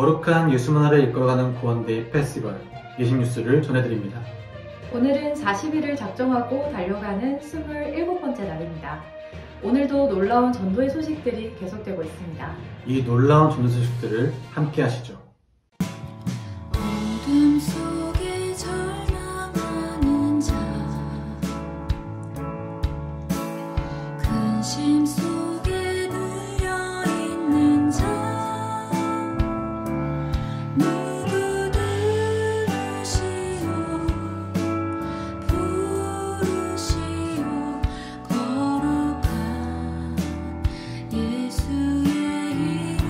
거룩한 예수 문화를 이끌어가는 구원데이 페스티벌 예식 뉴스를 전해드립니다. 오늘은 40일을 작정하고 달려가는 27번째 날입니다. 오늘도 놀라운 전도의 소식들이 계속되고 있습니다. 이 놀라운 전도 소식들을 함께 하시죠. 어둠 속에 절망하는 자, 근심 속에 눌려있는 자, 누구 들으시오 부르시오 거룩한 예수의 이름.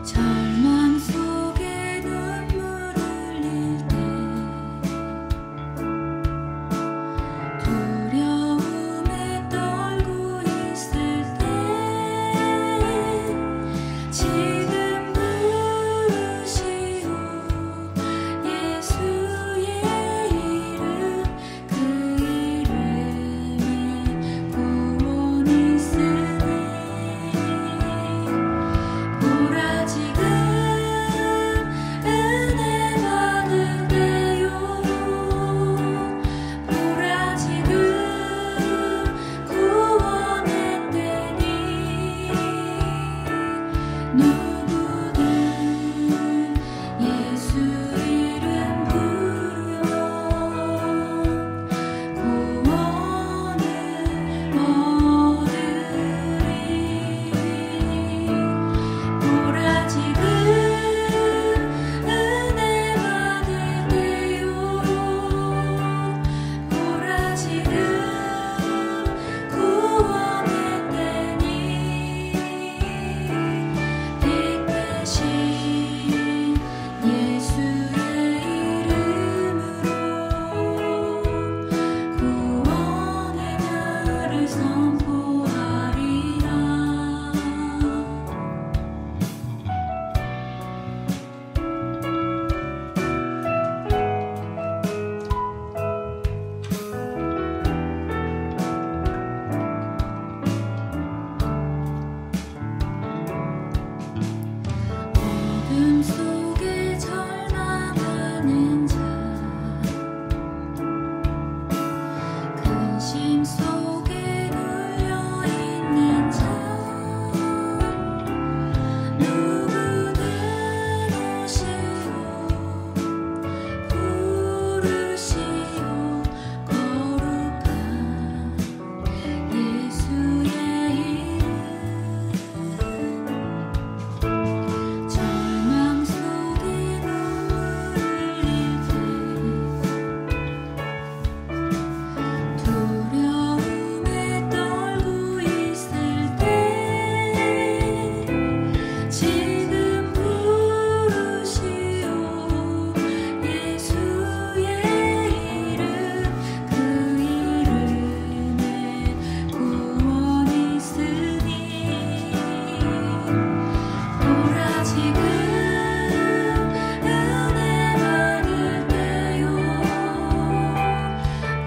절망 속에 눈물 흘릴 때, 두려움에 떨고 있을 때, 지금 부르시오 예수의 이름. 그 이름에 구원이 있으니 보라 지금 은혜 받을 때요. 보라 지금 구원의 때니. 누구든 예수 이름 부르면 구원을 얻으리. 보라 지금 은혜 받을 때요. 보라 지금 구원의 때니. 빛 대신 예수의 이름으로 구원의 날을 선포하리라. 어둠 속에 절망하는 자, 근심 속에 눌려있는 자, 누구 들으시오 부르시오 거룩한 예수의 이름. 절망 속에 눈물 흘릴 때, 두려움에 떨고 있을 때, 지금 부르시오 예수의 이름. 그 이름에 구원이 있으니. 보라 지금 은혜 받을 때요.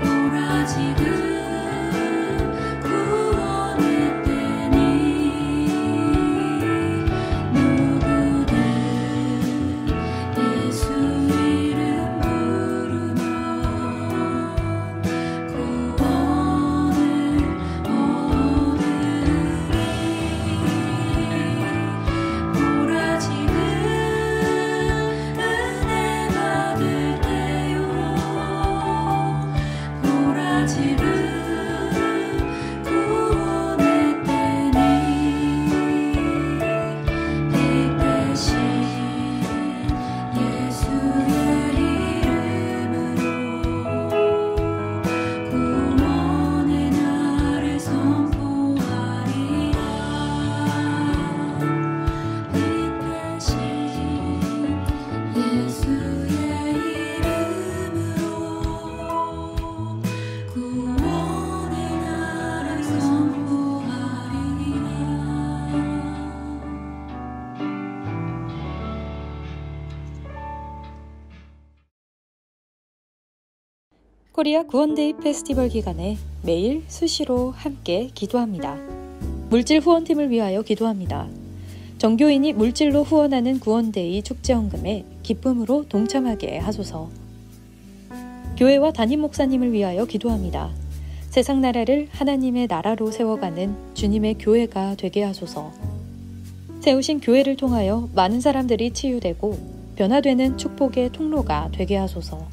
보라 지금 구원의 때니. 누구든 예수 이름 부르면 구원을 얻으리. 보라 지금 은혜 받을 때요. 보라 지금 구원의 때니. 빛 대신 예수의 이름으로 구원의 날을 선포하리라. 빛 대신 예수의 이름으로 구원의 날을 선포하리라. 코리아 구원데이 페스티벌 기간에 매일 수시로 함께 기도합니다. 물질 후원팀을 위하여 기도합니다. 정교인이 물질로 후원하는 구원데이 축제헌금에 기쁨으로 동참하게 하소서. 교회와 담임 목사님을 위하여 기도합니다. 세상 나라를 하나님의 나라로 세워가는 주님의 교회가 되게 하소서. 세우신 교회를 통하여 많은 사람들이 치유되고 변화되는 축복의 통로가 되게 하소서.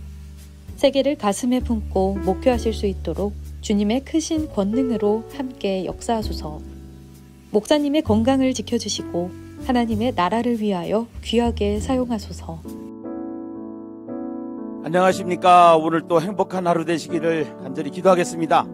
세계를 가슴에 품고 목회하실 수 있도록 주님의 크신 권능으로 함께 역사하소서. 목사님의 건강을 지켜주시고 하나님의 나라를 위하여 귀하게 사용하소서. 안녕하십니까. 오늘 또 행복한 하루 되시기를 간절히 기도하겠습니다.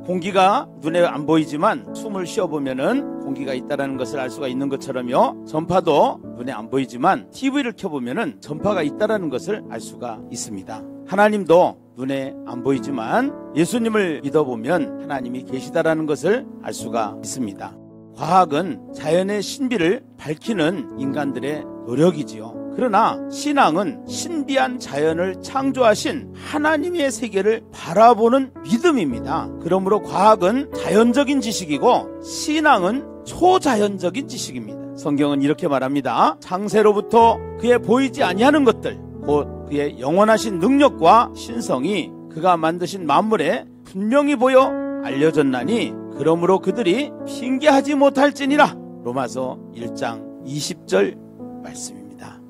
공기가 눈에 안 보이지만 숨을 쉬어보면은 공기가 있다는 것을 알 수가 있는 것처럼요, 전파도 눈에 안 보이지만 TV를 켜보면은 전파가 있다는 것을 알 수가 있습니다. 하나님도 눈에 안 보이지만 예수님을 믿어보면 하나님이 계시다라는 것을 알 수가 있습니다. 과학은 자연의 신비를 밝히는 인간들의 노력이지요. 그러나 신앙은 신비한 자연을 창조하신 하나님의 세계를 바라보는 믿음입니다. 그러므로 과학은 자연적인 지식이고 신앙은 초자연적인 지식입니다. 성경은 이렇게 말합니다. 창세로부터 그의 보이지 아니하는 것들, 곧 그의 영원하신 능력과 신성이 그가 만드신 만물에 분명히 보여 알려졌나니 그러므로 그들이 핑계하지 못할지니라. 로마서 1장 20절 말씀입니다.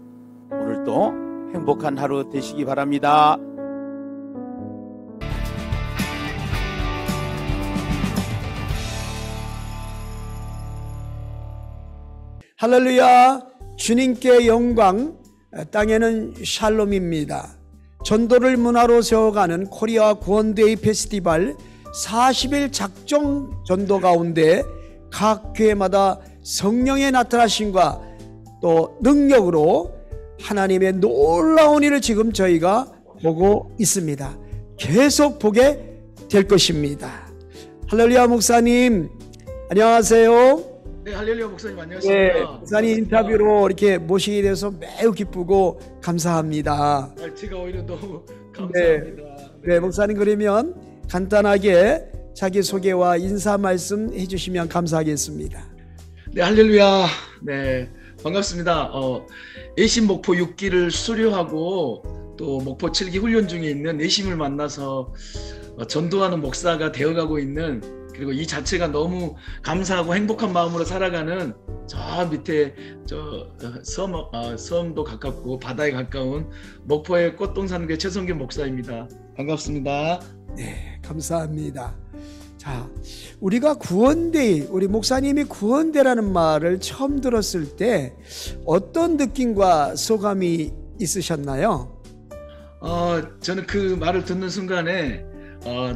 오늘도 행복한 하루 되시기 바랍니다. 할렐루야. 주님께 영광, 땅에는 샬롬입니다. 전도를 문화로 세워가는 코리아 구원데이 페스티벌 40일 작정 전도 가운데 각 교회마다 성령의 나타나심과 또 능력으로 하나님의 놀라운 일을 지금 저희가 보고 있습니다. 계속 보게 될 것입니다. 할렐루야. 목사님 안녕하세요. 네, 할렐루야. 목사님 안녕하십니까. 네, 목사님 인터뷰로 이렇게 모시게 돼서 매우 기쁘고 감사합니다. 제가 오히려 너무 감사합니다. 네, 목사님 그러면 간단하게 자기소개와 인사 말씀 해주시면 감사하겠습니다. 네, 할렐루야. 네, 반갑습니다. 애심 목포 6기를 수료하고 또 목포 7기 훈련 중에 있는 애심을 만나서 전도하는 목사가 되어가고 있는, 그리고 이 자체가 너무 감사하고 행복한 마음으로 살아가는 저 밑에 섬도 가깝고 바다에 가까운 목포의 꽃동산교회 최성균 목사입니다. 반갑습니다. 네, 감사합니다. 자, 우리가 구원데이, 우리 목사님이 구원데라는 말을 처음 들었을 때 어떤 느낌과 소감이 있으셨나요? 저는 그 말을 듣는 순간에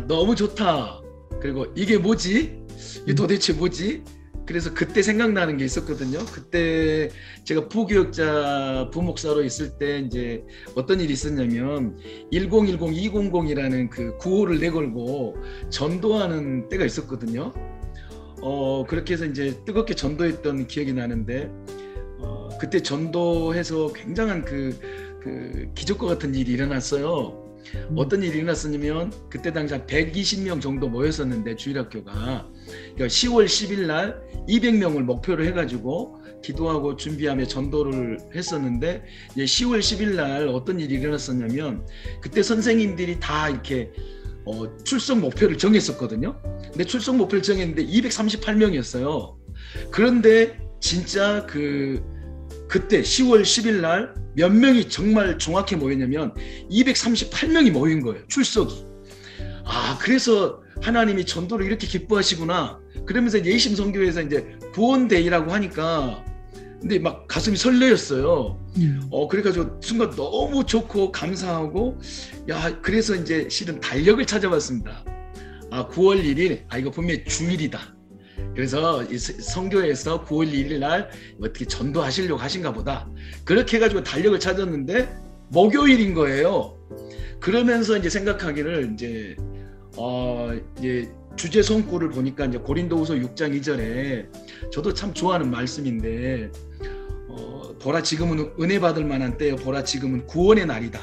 너무 좋다. 그리고 이게 뭐지? 이게 도대체 뭐지? 그래서 그때 생각나는 게 있었거든요. 그때 제가 부교역자 부목사로 있을 때 이제 어떤 일이 있었냐면 1010, 200이라는 그 구호를 내걸고 전도하는 때가 있었거든요. 그렇게 해서 이제 뜨겁게 전도했던 기억이 나는데, 그때 전도해서 굉장한 그 기적과 같은 일이 일어났어요. 어떤 일이 일어났었냐면, 그때 당시 한 120명 정도 모였었는데 주일학교가, 그러니까 10월 10일 날 200명을 목표로 해가지고 기도하고 준비하며 전도를 했었는데, 이제 10월 10일 날 어떤 일이 일어났었냐면, 그때 선생님들이 다 이렇게 출석 목표를 정했었거든요. 근데 출석 목표를 정했는데 238명이었어요. 그런데 진짜 그때 10월 10일 날 몇 명이 정말 정확히 모였냐면 238명이 모인 거예요. 출석이. 그래서 하나님이 전도를 이렇게 기뻐하시구나. 그러면서 예심 선교회에서 이제 구원데이라고 하니까 근데 막 가슴이 설레었어요. 그래가지고 순간 너무 좋고 감사하고, 그래서 이제 실은 달력을 찾아봤습니다. 9월 1일, 이거 분명히 주일이다. 그래서 선교회에서 9월 1일 날 어떻게 전도하시려고 하신가 보다. 그렇게 해가지고 달력을 찾았는데 목요일인 거예요. 그러면서 이제 생각하기를 이제 주제 손구를 보니까 이제 고린도후서 6장 2절에 저도 참 좋아하는 말씀인데, 보라 지금은 은혜 받을 만한 때요, 보라 지금은 구원의 날이다.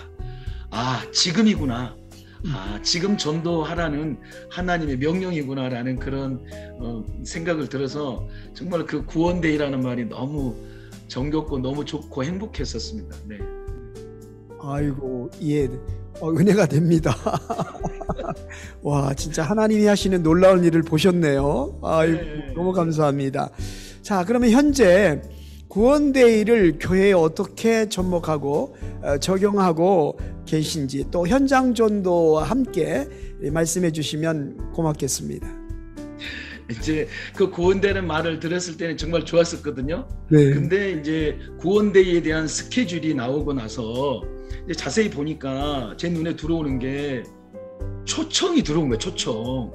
지금이구나. 지금 전도하라는 하나님의 명령이구나라는 그런 생각을 들어서 정말 그 구원데이라는 말이 너무 정겹고 너무 좋고 행복했었습니다. 네. 아이고, 예, 은혜가 됩니다. 와, 진짜 하나님이 하시는 놀라운 일을 보셨네요. 아이고, 네. 너무 감사합니다. 자, 그러면 현재 구원데이를 교회에 어떻게 접목하고 적용하고 계신지, 또 현장 전도와 함께 말씀해 주시면 고맙겠습니다. 이제 그 구원되는 말을 들었을 때는 정말 좋았었거든요. 네. 근데 이제 구원데이에 대한 스케줄이 나오고 나서 이제 자세히 보니까 제 눈에 들어오는 게 초청이 들어온 거예요. 초청.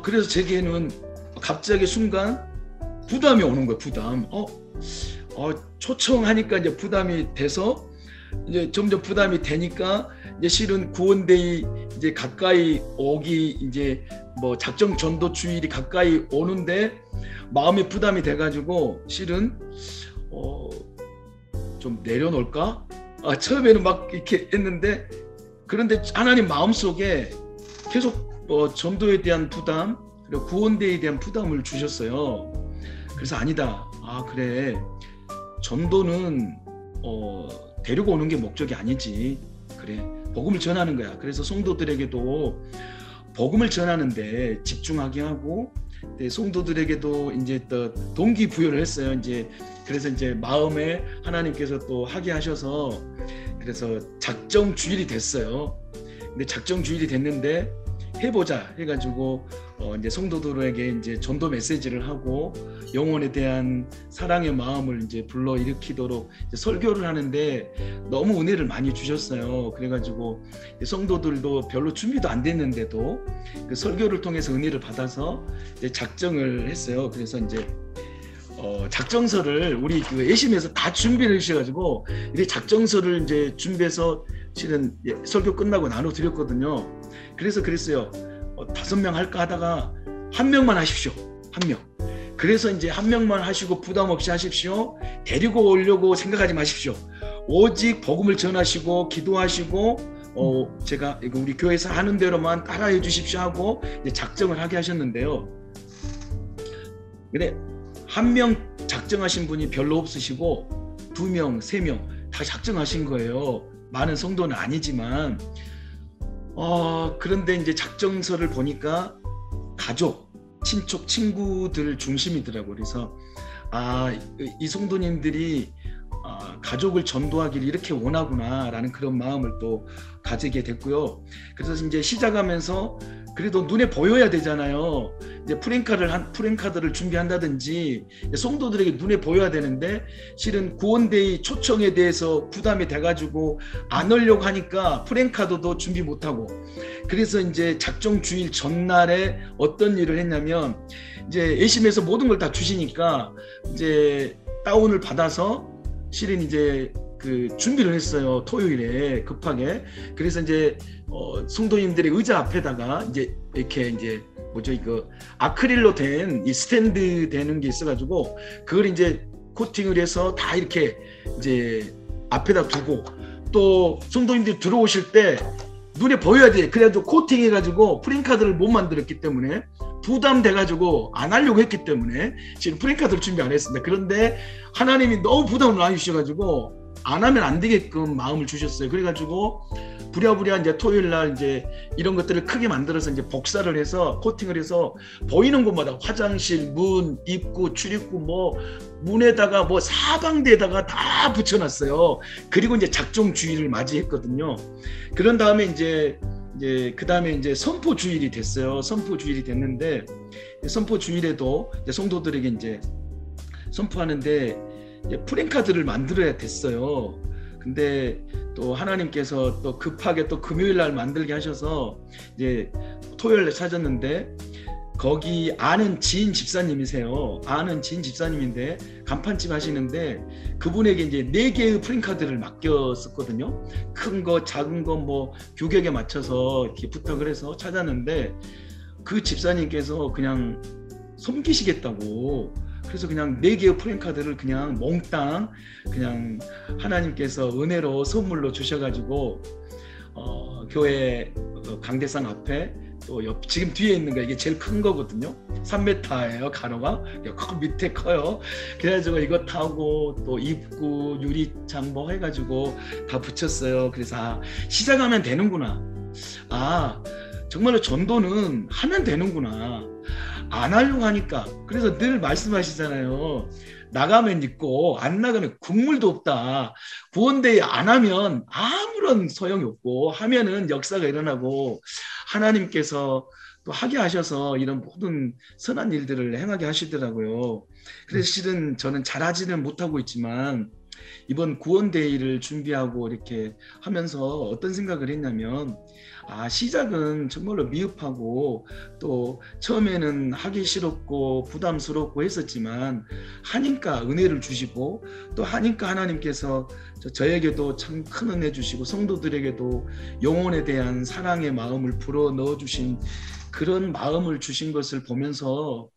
그래서 제게는 갑자기 순간 부담이 오는 거예요. 부담. 초청하니까 이제 부담이 돼서 이제 점점 부담이 되니까 이제 실은 구원데이 이제 가까이 오기, 이제 뭐 작정 전도 주일이 가까이 오는데 마음에 부담이 돼가지고 실은 좀 내려놓을까? 처음에는 막 이렇게 했는데, 그런데 하나님 마음속에 계속 전도에 대한 부담, 그리고 구원데이에 대한 부담을 주셨어요. 그래서 아니다. 그래. 전도는 데리고 오는 게 목적이 아니지. 그래. 복음을 전하는 거야. 그래서 성도들에게도 복음을 전하는데 집중하게 하고, 성도들에게도 이제 또 동기부여를 했어요. 이제 그래서 이제 마음에 하나님께서 또 하게 하셔서 그래서 작정 주일이 됐어요. 근데 작정 주일이 됐는데 해보자 해가지고 이제 성도들에게 이제 전도 메시지를 하고 영혼에 대한 사랑의 마음을 이제 불러 일으키도록 이제 설교를 하는데 너무 은혜를 많이 주셨어요. 그래가지고 성도들도 별로 준비도 안 됐는데도 그 설교를 통해서 은혜를 받아서 이제 작정을 했어요. 그래서 이제 작정서를 우리 그 예심에서 다 준비를 해주셔가지고 이제 작정서를 이제 준비해서 실은 설교 끝나고 나눠 드렸거든요. 그래서 그랬어요. 5명 할까 하다가 1명만 하십시오. 1명. 그래서 이제 1명만 하시고 부담 없이 하십시오. 데리고 오려고 생각하지 마십시오. 오직 복음을 전하시고 기도하시고 제가 이거 우리 교회에서 하는 대로만 따라해 주십시오 하고 이제 작정을 하게 하셨는데요. 근데 1명 작정하신 분이 별로 없으시고 2명, 3명 다 작정하신 거예요. 많은 성도는 아니지만 그런데 이제 작정서를 보니까 가족, 친척, 친구들 중심이더라고요. 그래서 이 성도님들이 가족을 전도하기를 이렇게 원하구나라는 그런 마음을 또 가지게 됐고요. 그래서 이제 시작하면서 그래도 눈에 보여야 되잖아요. 이제 프랭카드를 준비한다든지 성도들에게 눈에 보여야 되는데 실은 구원데이 초청에 대해서 부담이 돼가지고 안 하려고 하니까 프랭카드도 준비 못하고, 그래서 이제 작정 주일 전날에 어떤 일을 했냐면 이제 예심에서 모든 걸 다 주시니까 이제 다운을 받아서 실은 이제 그 준비를 했어요. 토요일에 급하게. 그래서 이제 성도님들의 의자 앞에다가 이제 이렇게 이제 뭐죠, 이거 아크릴로 된 이 스탠드 되는 게 있어가지고 그걸 이제 코팅을 해서 다 이렇게 이제 앞에다 두고, 또 성도님들이 들어오실 때 눈에 보여야 돼. 그래가지고 코팅해가지고 프린카드를 못 만들었기 때문에 부담돼가지고 안 하려고 했기 때문에 지금 프린카드를 준비 안 했습니다. 그런데 하나님이 너무 부담을 많이 주셔가지고 안 하면 안 되게끔 마음을 주셨어요. 그래가지고 부랴부랴 이제 토요일 날 이제 이런 것들을 크게 만들어서 이제 복사를 해서 코팅을 해서 보이는 곳마다 화장실, 문, 입구, 출입구 뭐 문에다가 뭐 사방대에다가 다 붙여놨어요. 그리고 이제 작정 주일을 맞이했거든요. 그런 다음에 이제 그 다음에 이제 선포 주일이 됐어요. 선포 주일이 됐는데 선포 주일에도 이제 성도들에게 이제 선포하는데 프랭카드를 만들어야 됐어요. 근데 또 하나님께서 또 급하게 또 금요일 날 만들게 하셔서 이제 토요일 날 찾았는데 거기 아는 지인 집사님이세요. 아는 지인 집사님인데 간판집 하시는데 그분에게 이제 4개의 프린카드를 맡겼었거든요. 큰 거, 작은 거 뭐 규격에 맞춰서 이렇게 부탁을 해서 찾았는데 그 집사님께서 그냥 섬기시겠다고, 그래서 그냥 4개의 프린카드를 그냥 몽땅 그냥 하나님께서 은혜로 선물로 주셔가지고 교회 강대상 앞에 또 지금 뒤에 있는 거 이게 제일 큰 거거든요. 3m예요 가로가. 그 밑에 커요. 그래가지고 이거 타고 또 입구 유리창 뭐 해가지고 다 붙였어요. 그래서 시작하면 되는구나. 정말로 전도는 하면 되는구나. 안 하려고 하니까. 그래서 늘 말씀하시잖아요. 나가면 있고 안 나가면 국물도 없다. 구원대회 안 하면 아무런 소용이 없고 하면은 역사가 일어나고 하나님께서 또 하게 하셔서 이런 모든 선한 일들을 행하게 하시더라고요. 그래서 실은 저는 잘하지는 못하고 있지만 이번 구원데이를 준비하고 이렇게 하면서 어떤 생각을 했냐면 시작은 정말로 미흡하고 또 처음에는 하기 싫었고 부담스럽고 했었지만 하니까 은혜를 주시고 또 하니까 하나님께서 저에게도 참 큰 은혜 주시고 성도들에게도 영혼에 대한 사랑의 마음을 불어 넣어주신 그런 마음을 주신 것을 보면서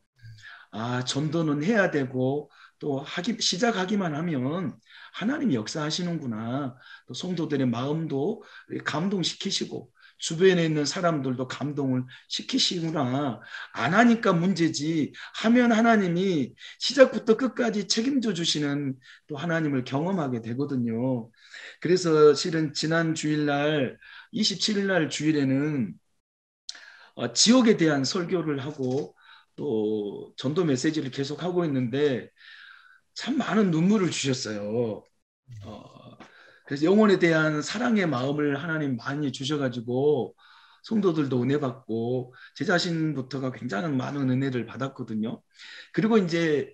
전도는 해야 되고 또 시작하기만 하면 하나님이 역사하시는구나. 또 성도들의 마음도 감동시키시고 주변에 있는 사람들도 감동을 시키시구나. 안 하니까 문제지 하면 하나님이 시작부터 끝까지 책임져 주시는 또 하나님을 경험하게 되거든요. 그래서 실은 지난 주일날 27일 날 주일에는 지옥에 대한 설교를 하고 또 전도 메시지를 계속 하고 있는데 참 많은 눈물을 주셨어요. 그래서 영혼에 대한 사랑의 마음을 하나님 많이 주셔가지고 성도들도 은혜 받고 제 자신부터가 굉장히 많은 은혜를 받았거든요. 그리고 이제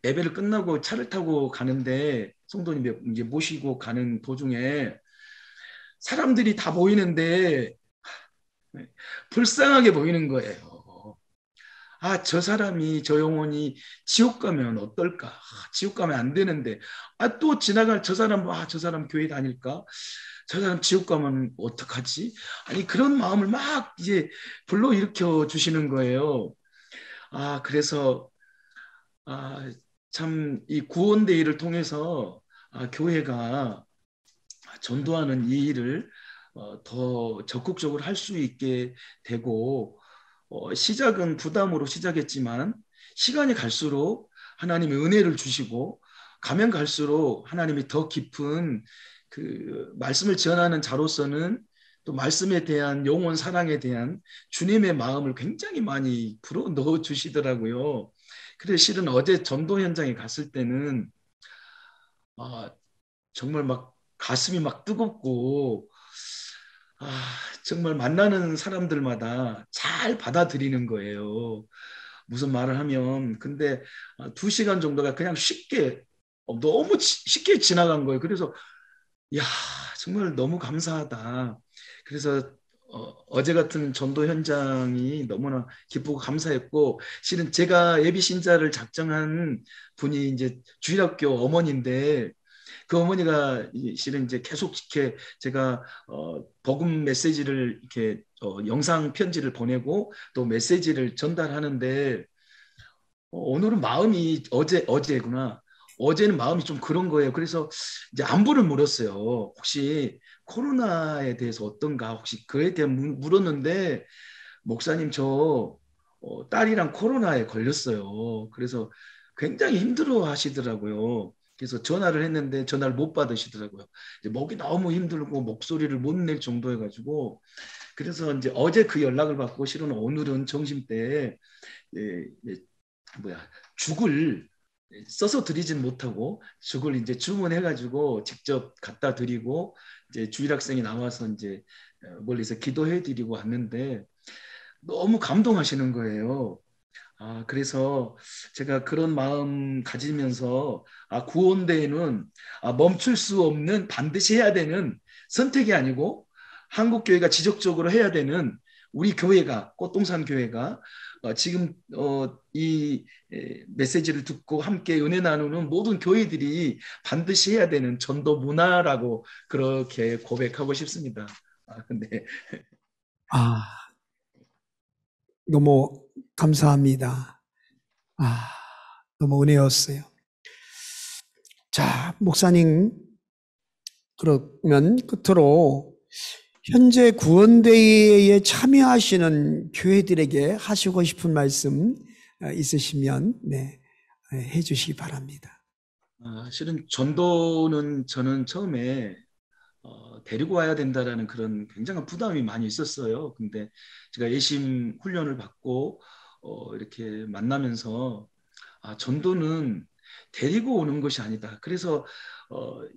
예배를 끝나고 차를 타고 가는데 성도님 이제 모시고 가는 도중에 사람들이 다 보이는데 불쌍하게 보이는 거예요. 저 사람이, 저 영혼이 지옥 가면 어떨까? 지옥 가면 안 되는데, 또 지나갈 저 사람, 저 사람 교회 다닐까? 저 사람 지옥 가면 어떡하지? 아니, 그런 마음을 막 이제 불러일으켜 주시는 거예요. 그래서, 참, 이 구원데이를 통해서, 교회가 전도하는 이 일을 더 적극적으로 할 수 있게 되고, 시작은 부담으로 시작했지만 시간이 갈수록 하나님의 은혜를 주시고 가면 갈수록 하나님이 더 깊은 그 말씀을 전하는 자로서는 또 말씀에 대한 영혼 사랑에 대한 주님의 마음을 굉장히 많이 불어 넣어 주시더라고요. 그래서 실은 어제 전도 현장에 갔을 때는 정말 막 가슴이 막 뜨겁고 정말 만나는 사람들마다 잘 받아들이는 거예요. 무슨 말을 하면 근데 2시간 정도가 그냥 쉽게 너무 쉽게 지나간 거예요. 그래서 정말 너무 감사하다. 그래서 어제 같은 전도 현장이 너무나 기쁘고 감사했고 실은 제가 예비 신자를 작정한 분이 이제 주일학교 어머니인데 그 어머니가 실은 이제 계속 이렇게 제가 복음 메시지를 이렇게 영상 편지를 보내고 또 메시지를 전달하는데 오늘은 마음이 어제구나. 어제는 마음이 좀 그런 거예요. 그래서 이제 안부를 물었어요. 혹시 코로나에 대해서 어떤가? 혹시 그에 대해 물었는데 목사님 저 딸이랑 코로나에 걸렸어요. 그래서 굉장히 힘들어 하시더라고요. 그래서 전화를 했는데 전화를 못 받으시더라고요. 이제 목이 너무 힘들고 목소리를 못 낼 정도여가지고 그래서 이제 어제 그 연락을 받고 실은 오늘은 점심때 죽을 써서 드리진 못하고 죽을 이제 주문해가지고 직접 갖다 드리고 이제 주일학생이 나와서 이제 멀리서 기도해 드리고 왔는데 너무 감동하시는 거예요. 그래서 제가 그런 마음 가지면서 구원대회는 멈출 수 없는 반드시 해야 되는 선택이 아니고 한국교회가 지속적으로 해야 되는 우리 교회가 꽃동산 교회가 지금 이 메시지를 듣고 함께 은혜 나누는 모든 교회들이 반드시 해야 되는 전도 문화라고 그렇게 고백하고 싶습니다. 네. 너무 감사합니다. 너무 은혜였어요. 자, 목사님, 그러면 끝으로 현재 구원대회에 참여하시는 교회들에게 하시고 싶은 말씀 있으시면 해주시기 바랍니다. 실은 전도는 저는 처음에 데리고 와야 된다라는 그런 굉장한 부담이 많이 있었어요. 근데 제가 예심 훈련을 받고 이렇게 만나면서 전도는 데리고 오는 것이 아니다. 그래서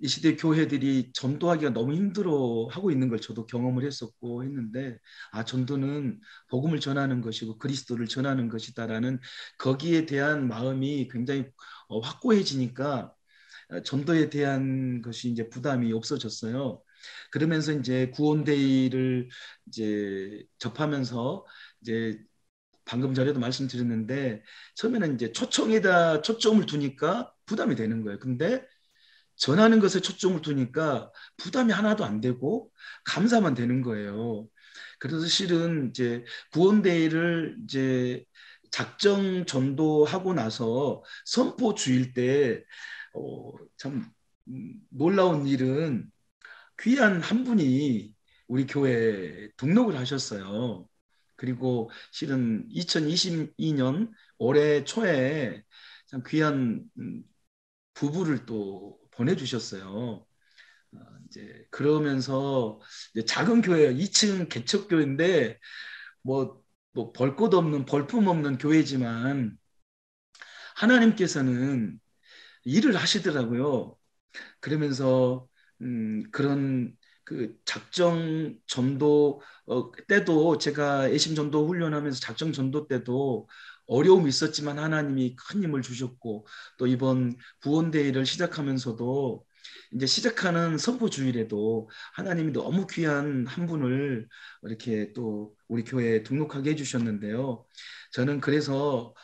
이 시대 교회들이 전도하기가 너무 힘들어하고 있는 걸 저도 경험을 했었고 했는데 전도는 복음을 전하는 것이고 그리스도를 전하는 것이다라는 거기에 대한 마음이 굉장히 확고해지니까 전도에 대한 것이 이제 부담이 없어졌어요. 그러면서 이제 구원데이를 이제 접하면서 이제 방금 전에도 말씀드렸는데 처음에는 이제 초청에다 초점을 두니까 부담이 되는 거예요. 근데 전하는 것에 초점을 두니까 부담이 하나도 안 되고 감사만 되는 거예요. 그래서 실은 이제 구원데이를 이제 작정 전도하고 나서 선포 주일 때 참 놀라운 일은 귀한 한 분이 우리 교회에 등록을 하셨어요. 그리고 실은 2022년 올해 초에 참 귀한 부부를 또 보내주셨어요. 이제 그러면서 이제 작은 교회예요. 2층 개척교회인데 뭐 볼 것 없는 볼품 없는 교회지만 하나님께서는 일을 하시더라고요. 그러면서 그런 그 작정 전도 때도 제가 예심 전도 훈련하면서 작정 전도 때도 어려움이 있었지만 하나님이 큰 힘을 주셨고 또 이번 구원대회를 시작하면서도 이제 시작하는 선포 주일에도 하나님이 너무 귀한 한 분을 이렇게 또 우리 교회에 등록하게 해주셨는데요. 저는 그래서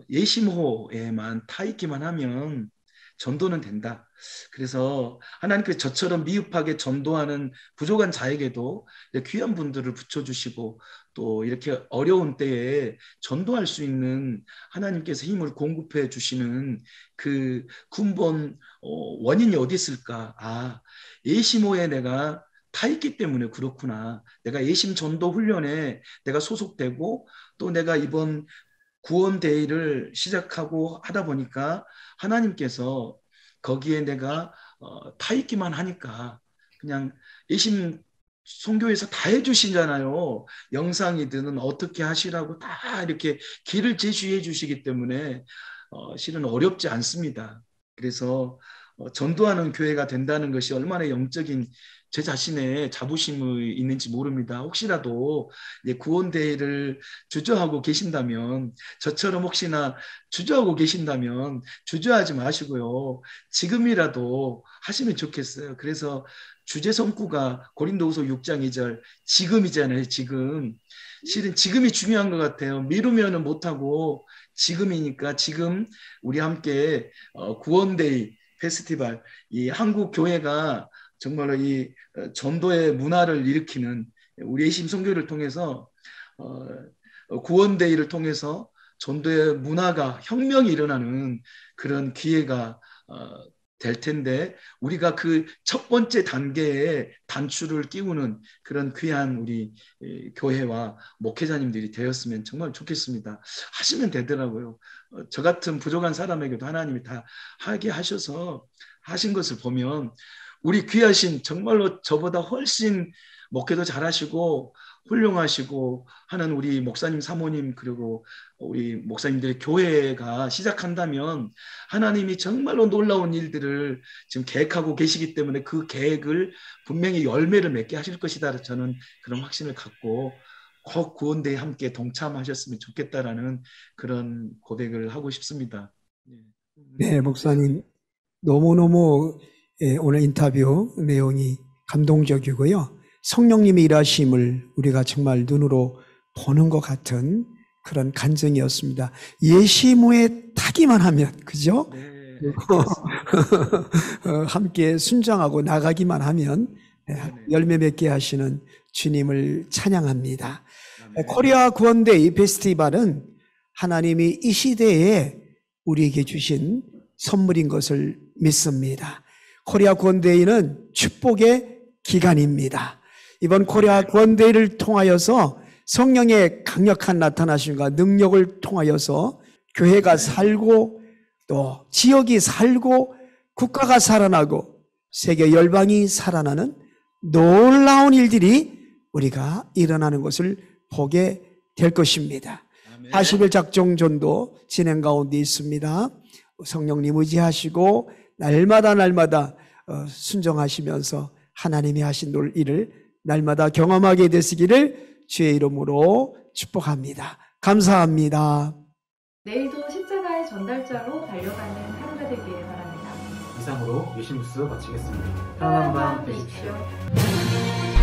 예심호에만 타 있기만 하면 전도는 된다. 그래서 하나님께서 저처럼 미흡하게 전도하는 부족한 자에게도 귀한 분들을 붙여주시고 또 이렇게 어려운 때에 전도할 수 있는 하나님께서 힘을 공급해 주시는 그 근본 원인이 어디 있을까? 예심호에 내가 타 있기 때문에 그렇구나. 내가 예심 전도 훈련에 내가 소속되고 또 내가 이번 구원대회를 시작하고 하다 보니까 하나님께서 거기에 내가 타 있기만 하니까 그냥 예심 선교에서 다 해주시잖아요. 영상이든 어떻게 하시라고 다 이렇게 길을 제시해 주시기 때문에 실은 어렵지 않습니다. 그래서 전도하는 교회가 된다는 것이 얼마나 영적인 제 자신의 자부심이 있는지 모릅니다. 혹시라도 구원대회를 주저하고 계신다면 저처럼 혹시나 주저하고 계신다면 주저하지 마시고요. 지금이라도 하시면 좋겠어요. 그래서 주제 성구가 고린도후서 6장 2절 지금이잖아요. 지금. 실은 지금이 중요한 것 같아요. 미루면은 못하고 지금이니까 지금 우리 함께 구원데이 페스티벌 이 한국 교회가 정말로 이 전도의 문화를 일으키는 우리 예심 선교를 통해서 구원데이를 통해서 전도의 문화가 혁명이 일어나는 그런 기회가 될 텐데 우리가 그 첫 번째 단계에 단추를 끼우는 그런 귀한 우리 교회와 목회자님들이 되었으면 정말 좋겠습니다. 하시면 되더라고요. 저 같은 부족한 사람에게도 하나님이 다 하게 하셔서 하신 것을 보면 우리 귀하신 정말로 저보다 훨씬 목회도 잘하시고 훌륭하시고 하는 우리 목사님, 사모님 그리고 우리 목사님들의 교회가 시작한다면 하나님이 정말로 놀라운 일들을 지금 계획하고 계시기 때문에 그 계획을 분명히 열매를 맺게 하실 것이다. 저는 그런 확신을 갖고 꼭 구원대에 함께 동참하셨으면 좋겠다라는 그런 고백을 하고 싶습니다. 네, 목사님 너무너무 오늘 인터뷰 내용이 감동적이고요. 성령님의 일하심을 우리가 정말 눈으로 보는 것 같은 그런 간증이었습니다. 예심호에 타기만 하면, 그죠? 네, 함께 순종하고 나가기만 하면 열매 맺게 하시는 주님을 찬양합니다. 코리아 구원데이 페스티벌은 하나님이 이 시대에 우리에게 주신 선물인 것을 믿습니다. 코리아 구원데이는 축복의 기간입니다. 이번 코리아 구원대회를 통하여서 성령의 강력한 나타나심과 능력을 통하여서 교회가 살고 또 지역이 살고 국가가 살아나고 세계 열방이 살아나는 놀라운 일들이 우리가 일어나는 것을 보게 될 것입니다. 40일 작정전도 진행 가운데 있습니다. 성령님 의지하시고 날마다 순종하시면서 하나님이 하신 일을 날마다 경험하게 되시기를 주의 이름으로 축복합니다. 감사합니다. 내일도 십자가의 전달자로 달려가는 하루가 되기를 바랍니다. 이상으로 예신뉴스 마치겠습니다. 편안한 밤 되십시오.